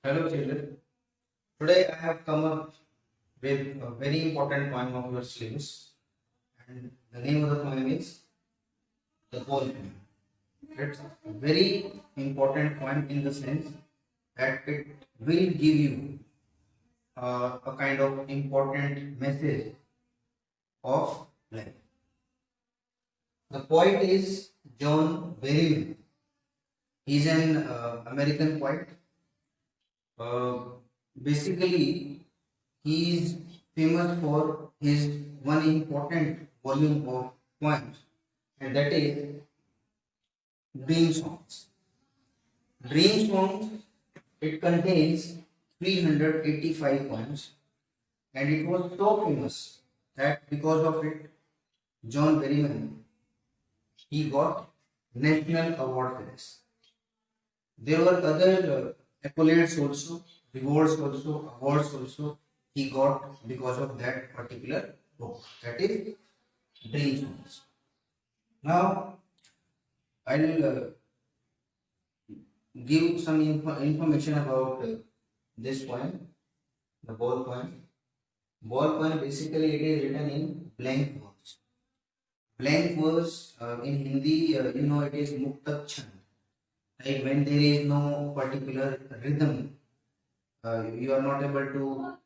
Hello children, today I have come up with a very important poem of your syllabus, and the name of the poem is The Ball Poem. It's a very important poem in the sense that it will give you a kind of important message of life. The poet is John Berryman. He's an American poet. Uh, Basically, he is famous for his one important volume of poems, and that is Dream Songs. Dream Songs, it contains 385 poems, and it was so famous that because of it, John Berryman he got national award for this. There were other accolades also, rewards also, awards also he got because of that particular book. That is Dream Songs. Now I'll give some information about this poem, the ball poem. Ball poem basically it is written in blank verse. Blank verse in Hindi, it is mukta chand. Like when there is no particular rhythm, you are not able to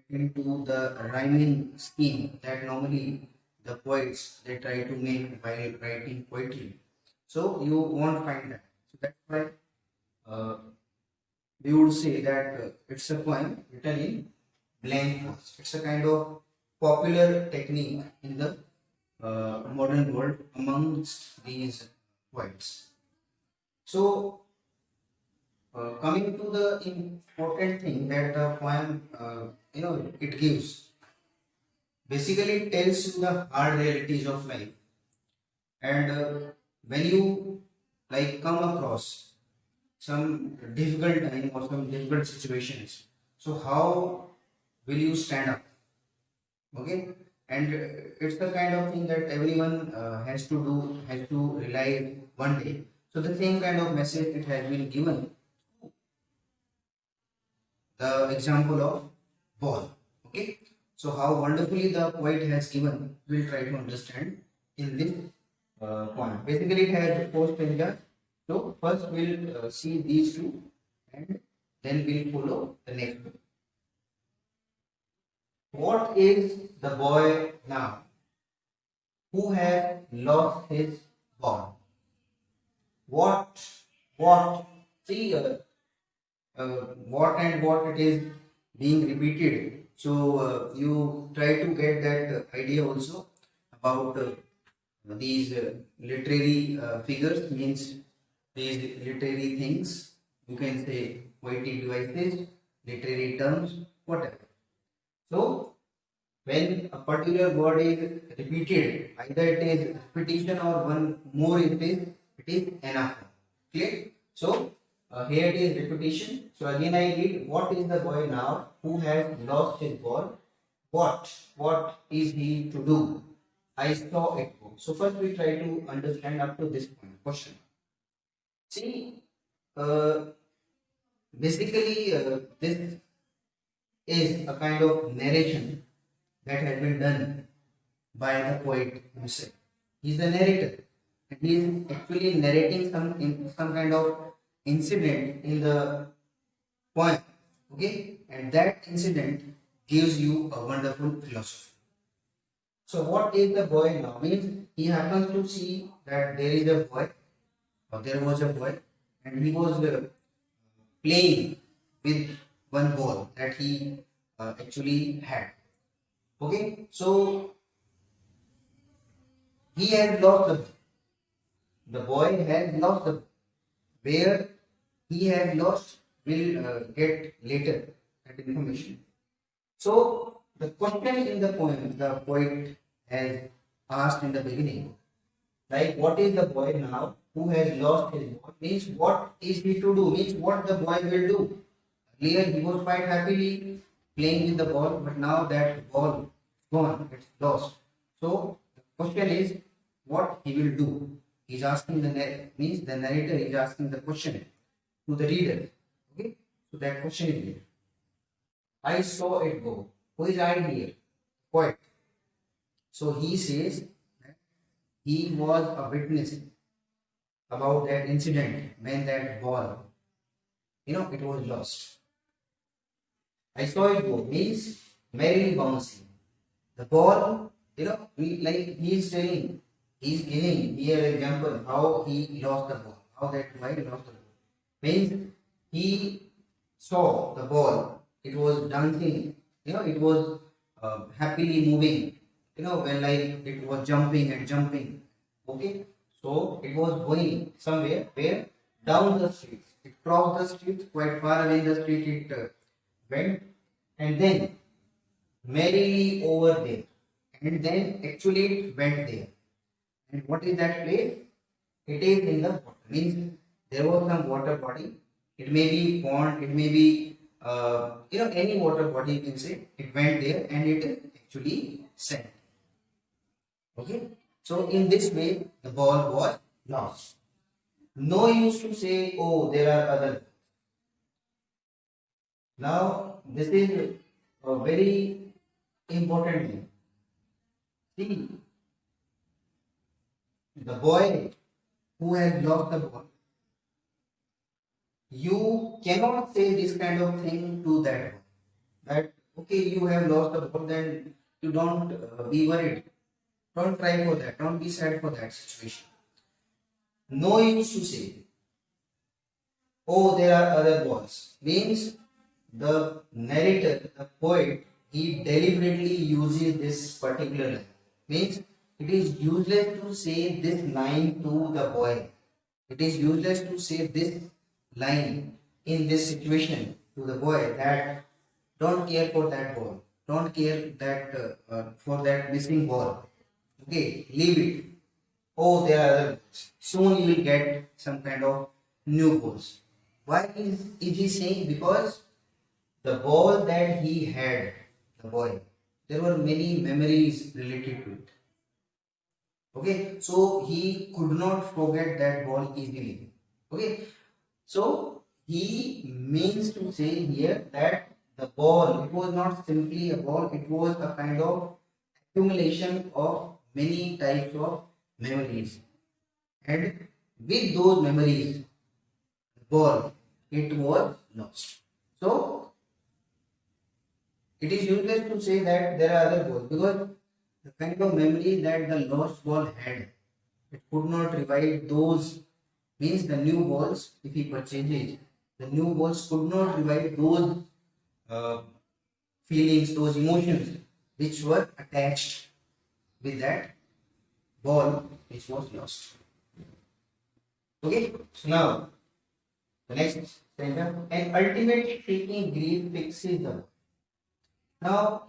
get into the rhyming scheme that normally the poets they try to make while writing poetry. So you won't find that. So that's why uh, we would say that it's a poem written in blank verse. It's a kind of popular technique in the modern world amongst these poets. So coming to the important thing that the poem, it gives. Basically, it tells you the hard realities of life, and when you like come across some difficult time or some difficult situations, so how will you stand up? Okay, and it's the kind of thing that everyone has to do, has to rely one day. So the same kind of message it has been given the example of ball. Okay, so how wonderfully the poet has given, we'll try to understand in this poem. Basically, it has four stanzas. So first we'll see these two, and then we'll follow the next one. What is the boy now who has lost his ball? What? What? See, what and what it is being repeated. So you try to get that idea also about these literary figures, means these literary things. You can say poetic devices, literary terms, whatever. So when a particular word is repeated, either it is repetition or one more it is enough. Clear? So here it is repetition. So again I read, what is the boy now who has lost his ball? What is he to do? I saw it go. So first we try to understand up to this point. Question. See, uh, basically this is a kind of narration that has been done by the poet himself. He is the narrator. And he is actually narrating some kind of incident in the poem. Okay, and that incident gives you a wonderful philosophy. So what is the boy now? Means he happens to see that there is a boy, or there was a boy, and he was playing with one ball that he actually had. Okay, so he has lost the boy has lost the where he has lost will get later that information. So the question in the poem the poet has asked in the beginning, like what is the boy now who has lost his ball, means what is he to do, means what the boy will do. Earlier he was quite happily playing with the ball, but now that ball is gone, it's lost. So the question is what he will do. He's asking means the narrator is asking the question to the reader. Okay. So that question is there. I saw it go. Who is I here? Poet. So he says that he was a witness about that incident when that ball, it was lost. I saw it go means merrily bouncing. The ball, he's telling, he's giving here an example how he lost the ball, how that boy lost the ball. Means he saw the ball, it was dancing, it was happily moving, when like it was jumping and jumping. Okay, so it was going somewhere where down the street, it crossed the street, quite far away in the street it went, and then merrily over there, and then actually it went there. And what is that place? It is in the water. Means there was some water body. It may be pond. It may be any water body. You can say it went there and it actually sank. Okay. So in this way, the ball was lost. No use to say, oh, there are other. Now this is a very important thing. See, the boy who has lost the ball, you cannot say this kind of thing to that one. That okay, you have lost the ball, then you don't be worried. Don't cry for that. Don't be sad for that situation. No use to say, oh, there are other balls. Means the narrator, the poet, he deliberately uses this particular line. Means it is useless to say this line to the boy. It is useless to say this line in this situation to the boy that don't care for that ball. Don't care that for that missing ball. Okay, leave it. Oh, there are other balls. Soon you will get some kind of new balls. Why is he saying? Because the ball that he had, the boy, there were many memories related to it. Okay, so he could not forget that ball easily. Okay, so he means to say here that the ball, it was not simply a ball, it was a kind of accumulation of many types of memories. And with those memories, the ball, it was lost. So it is useless to say that there are other balls because the kind of memories that the lost ball had, it could not revive those. Means the new balls, if he purchases, the new balls could not revive those uh, feelings, those emotions which were attached with that ball which was lost. Okay, so now the next stanza, an ultimate shaking grief fixes the. Now,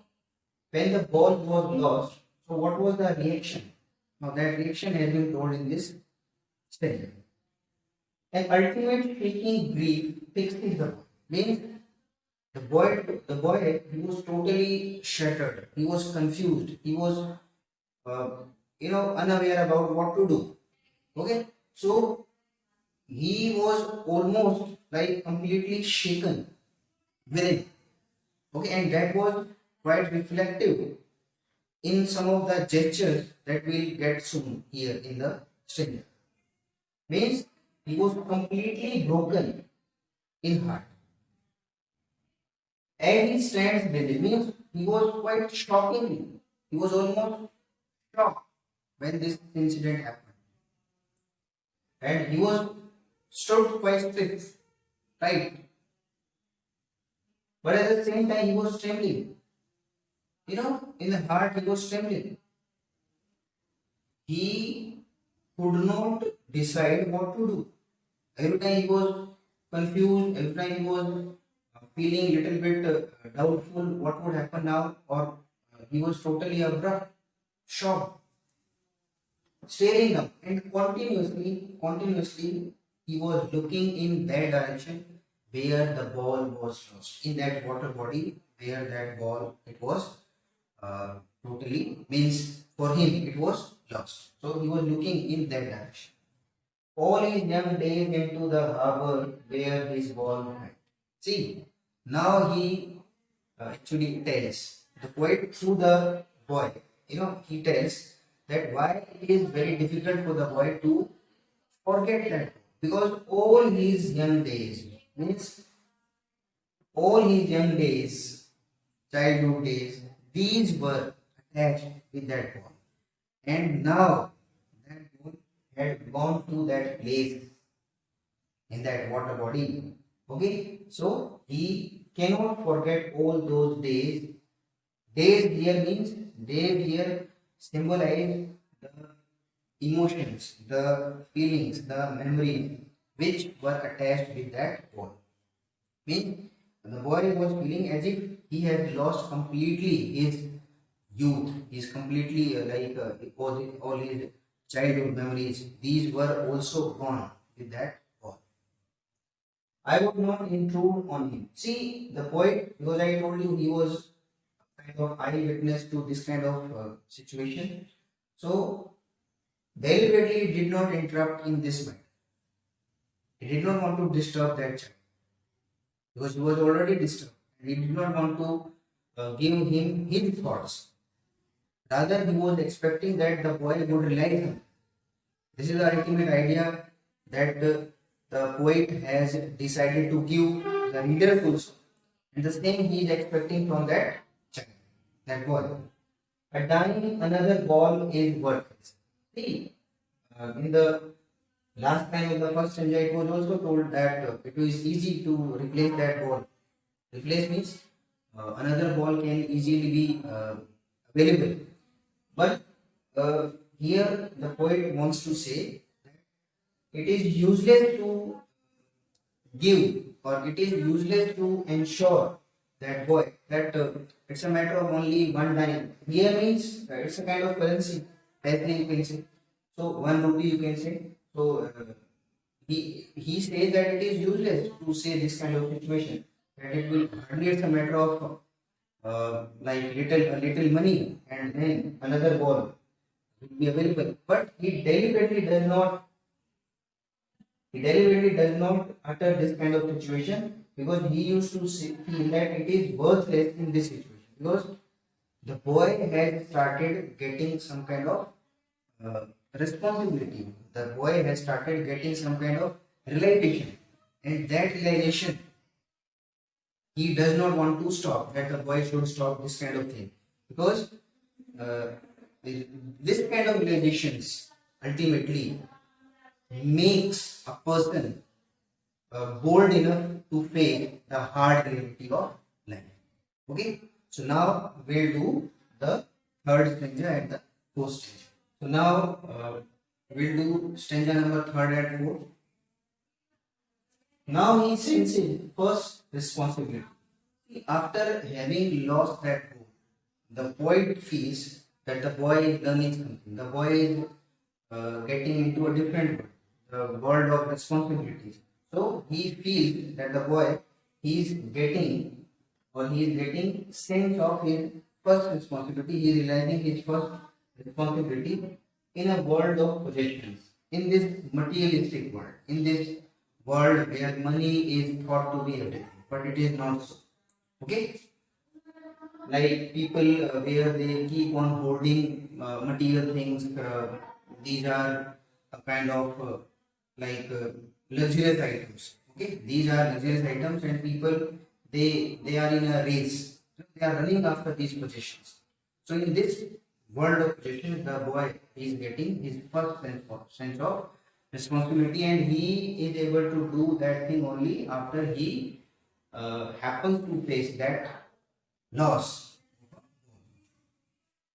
when the ball was lost, so what was the reaction? Now that reaction has been told in this stanza. An ultimate shaking grief fixes the boy. Means the boy, he was totally shattered. He was confused. He was, unaware about what to do. Okay, so he was almost like completely shaken within. Okay, and that was quite reflective in some of the gestures that we'll get soon here in the stanza. Means he was completely broken in heart. And he stands there. Means he was quite shocking. He was almost shocked when this incident happened. And he was stood quite strict, right? But at the same time, he was trembling. In the heart, he was trembling. He could not decide what to do. Every time he was confused, every time he was feeling little bit doubtful what would happen now, or he was totally abrupt, shocked, staring up, and continuously, he was looking in that direction where the ball was lost, in that water body where that ball it was totally means for him it was lost. So he was looking in that direction. All his young days into the harbor where his ball had. See, now he actually tells the poet through the boy. He tells that why it is very difficult for the boy to forget that, because all his young days, means all his young days, childhood days, these were attached with that ball. And now that ball had gone to that place in that water body. Okay, so he cannot forget all those days. Days here means days here symbolize the emotions, the feelings, the memories which were attached with that ball. Means the boy was feeling as if he had lost completely his youth. He's completely all his childhood memories. These were also gone with that ball. I would not intrude on him. See, the poet, because I told you he was kind of eyewitness to this kind of situation. So, deliberately did not interrupt in this matter. He did not want to disturb that child because he was already disturbed. He did not want to give him his thoughts. Rather, he was expecting that the boy would realize him. This is the ultimate idea that the poet has decided to give the reader also. And the same he is expecting from that child, that boy. A dying another ball is worthless. See, in the last time in the first stanza, it was also told that it was easy to replace that ball. Replace means another ball can easily be available. But here the poet wants to say that it is useless to give, or it is useless to ensure that boy that it's a matter of only one dime. Here means it's a kind of currency, paise you can say. So 1 rupee you can say. So he says that it is useless to say this kind of situation, that it will hardly, it's a matter of like little money and then another ball will be available. But he deliberately does not utter this kind of situation, because he used to feel that it is worthless in this situation, because the boy has started getting some kind of responsibility. The boy has started getting some kind of realization, and that realization he does not want to stop, that the boy should stop this kind of thing, because uh, this kind of realizations ultimately makes a person bold enough to face the hard reality of life. Okay, so now we'll do the third stanza at the fourth stage. So now we'll do stanza number third and fourth. Now he senses first responsibility. After having lost that goal, the poet feels that the boy is learning something. The boy is getting into a different world, the world of responsibilities. So he feels that the boy he is getting sense of his first responsibility. He is realizing his first responsibility in a world of possessions, in this materialistic world, in this world where money is thought to be everything, but it is not so. Okay, like people where they keep on holding material things. These are a kind of luxurious items. Okay, these are luxurious items, and people they are in a race. They are running after these possessions. So in this world of possessions, the boy is getting his first sense of responsibility, and he is able to do that thing only after he happens to face that loss.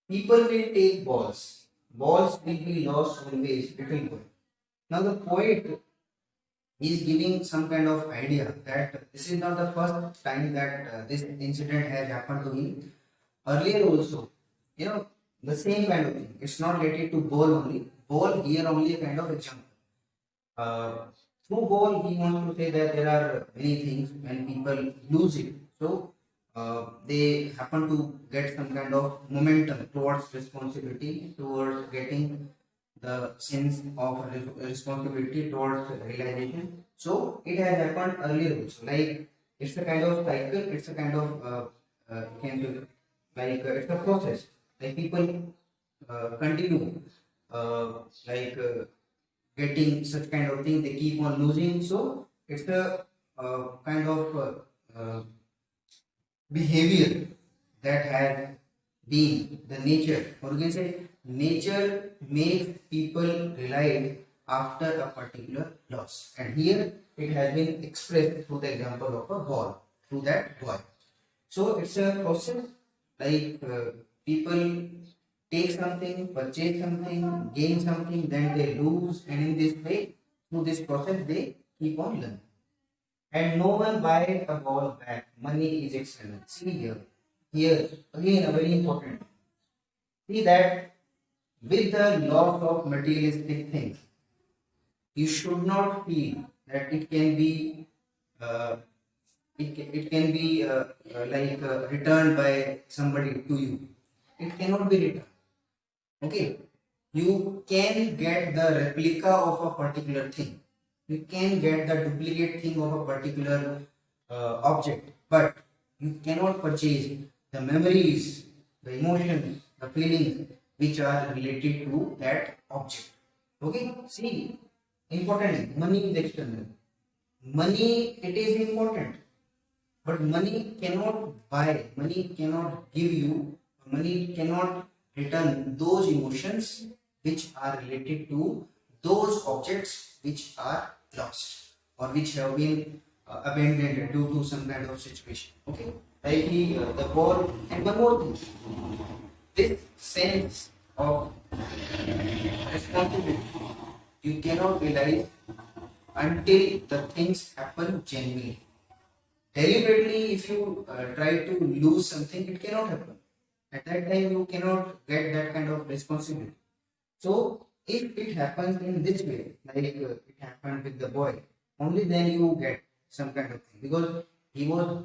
People will take balls. Balls will be lost always, little boy. Now the poet is giving some kind of idea that this is not the first time that this incident has happened to him. Earlier also, the same kind of thing. It's not related to ball only. Ball here only a kind of example. Through ball, he wants to say that there are many things when people lose it. So they happen to get some kind of momentum towards responsibility, towards getting the sense of responsibility, towards realization. So it has happened earlier also. Like It's a kind of cycle. It's a kind of can be it's a process. Like people continue like getting such kind of thing. They keep on losing. So it's a kind of behavior that has been the nature, or you can say nature makes people realize after a particular loss. And here it has been expressed through the example of a ball, through that boy. So it's a process, like people take something, purchase something, gain something, then they lose, and in this way, through this process, they keep on learning. And no one buys a ball back. Money is external. See here. Here, again, a very important. See that with the loss of materialistic things, you should not feel that it can be it can be returned by somebody to you. It cannot be returned. Okay, you can get the replica of a particular thing. You can get the duplicate thing of a particular object, but you cannot purchase the memories, the emotions, the feelings which are related to that object. Okay, see, important, money is external. Money, it is important, but money cannot buy, money cannot give you, money cannot return those emotions which are related to those objects which are lost or which have been abandoned due to some kind of situation. Okay, like the ball, and one more thing, this sense of responsibility you cannot realize until the things happen genuinely. Deliberately, if you try to lose something, it cannot happen. At that time, you cannot get that kind of responsibility. So, if it happens in this way, like it happened with the boy, only then you get some kind of thing, because he was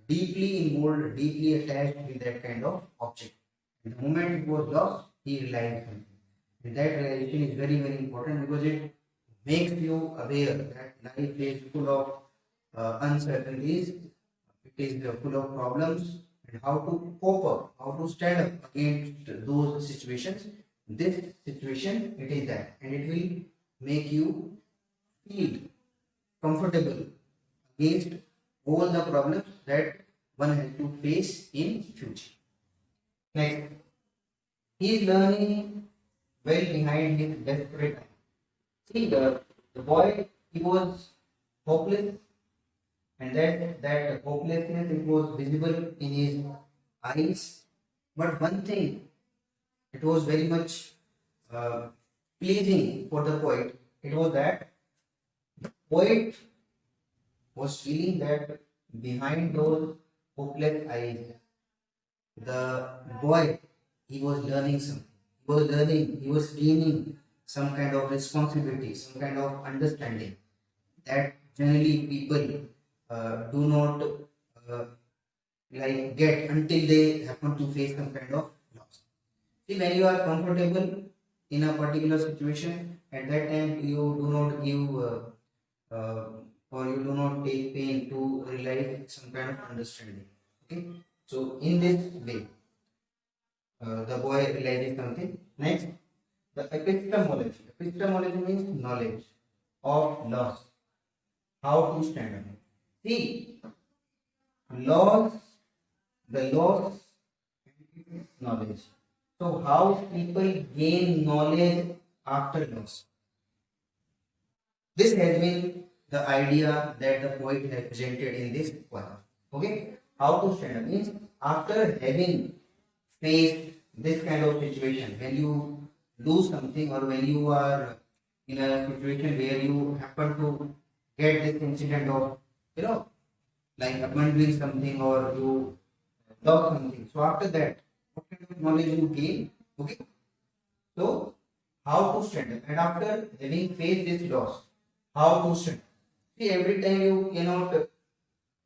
deeply involved, deeply attached with that kind of object. And the moment it was lost, he realized something. And that realization is very, very important, because it makes you aware that life is full of uncertainties, it is full of problems, and how to cope up, how to stand up against those situations. This situation, it is that, and it will make you feel comfortable against all the problems that one has to face in future. Next, he is learning well behind his desperate time. See, the boy, he was hopeless, and that hopelessness, it was visible in his eyes. But one thing, it was very much uh, pleasing for the poet. It was that the poet was feeling that behind those hopeless eyes, the boy, he was learning something. He was learning, he was gaining some kind of responsibility, some kind of understanding that generally people do not uh, get until they happen to face some kind of loss. See, when you are comfortable in a particular situation, at that time you do not give uh, or you do not take pain to realize some kind of understanding. Okay, so in this way, the boy realizes something. Next, the epistemology. Epistemology means knowledge of loss, how to stand up. See, loss, the loss is knowledge. So, how people gain knowledge after loss? This has been the idea that the poet has presented in this poem. Okay, how to stand up means after having faced this kind of situation, when you lose something, or when you are in a situation where you happen to get this incident of, you know, like abandoning something, or you lost something. So after that, what kind of knowledge you gain? Okay, so how to stand up, and after having faced this loss, how to stand up. See, every time you cannot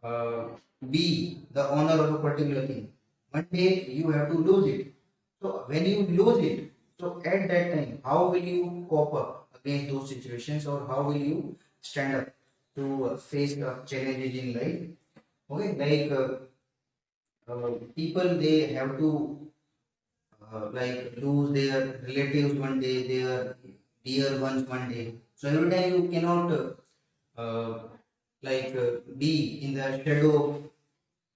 uh, be the owner of a particular thing. One day you have to lose it. So when you lose it, so at that time, how will you cope up against those situations, or how will you stand up to face the challenges in life? Okay, like people, they have to like lose their relatives one day, their dear ones one day. So every time you cannot be in the shadow of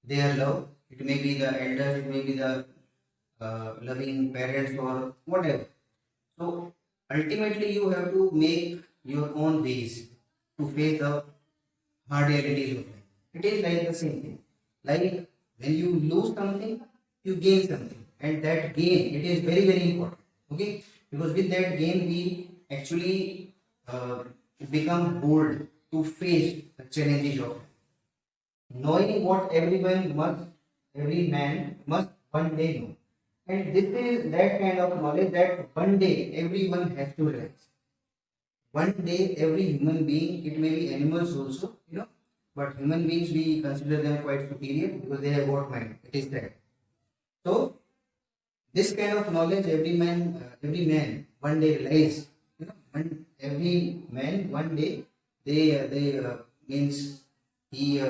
their love. It may be the elders, it may be the loving parents or whatever. So ultimately, you have to make your own ways to face the hard realities of life. It is like the same thing. Like when you lose something, you gain something, and that gain, it is very very important. Okay, because with that gain we actually become bold to face the challenges of life. Knowing what every man must one day know. And this is that kind of knowledge that one day everyone has to realize. One day every human being, it may be animals also, but human beings we consider them quite superior because they have got mind. It is that. So this kind of knowledge every man one day realize. Every man one day they means he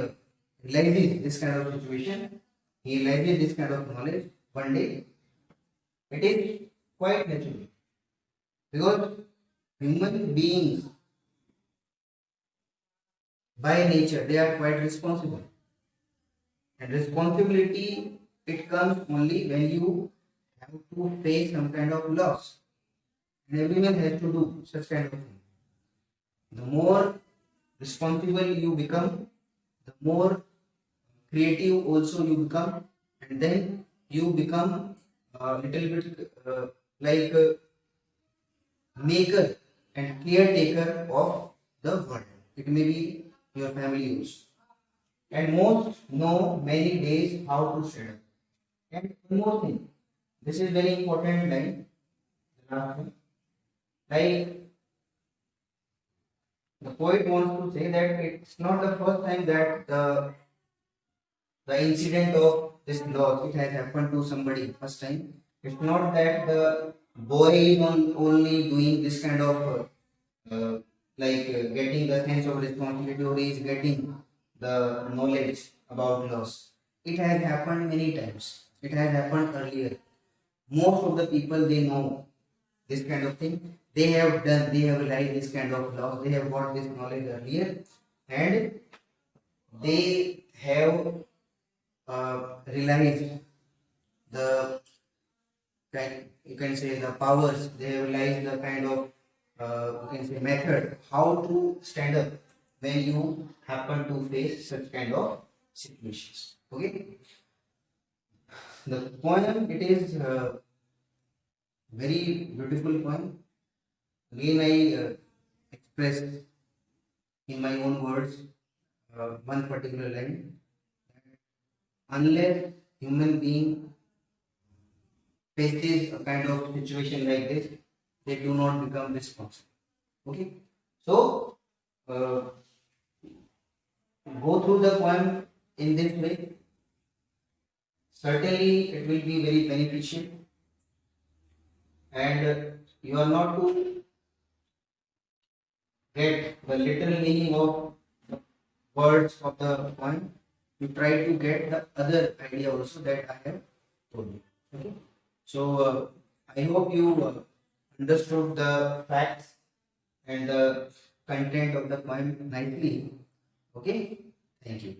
realizes this kind of situation. He realizes this kind of knowledge one day. It is quite natural because human beings by nature they are quite responsible, and responsibility, it comes only when you have to face some kind of loss, and everyone has to do such kind of thing. The more responsible you become, the more creative also you become, and then you become a little bit like maker and caretaker of the world. It may be your family also. And most know many days how to stand up. And one more thing, this is very important line. The last one. Like the poet wants to say that it's not the first time that the incident of this loss, it has happened to somebody first time. It's not that the boy is only doing this kind of getting the sense of responsibility, or is getting the knowledge about loss. It has happened many times. It has happened earlier. Most of the people, they know this kind of thing. They have realized this kind of loss. They have got this knowledge earlier, and they have realized the you can say the powers. They have realized the kind of you can say method how to stand up when you happen to face such kind of situations. Okay, the poem, it is very beautiful poem. Again, I express in my own words one particular line. Unless human being faces a kind of situation like this, they do not become responsible. Okay, so go through the poem in this way. Certainly, it will be very beneficial, and you are not to get the literal meaning of the words of the poem. You try to get the other idea also that I have told you. Okay, so I hope you understood the facts and the content of the poem nicely. Okay, thank you.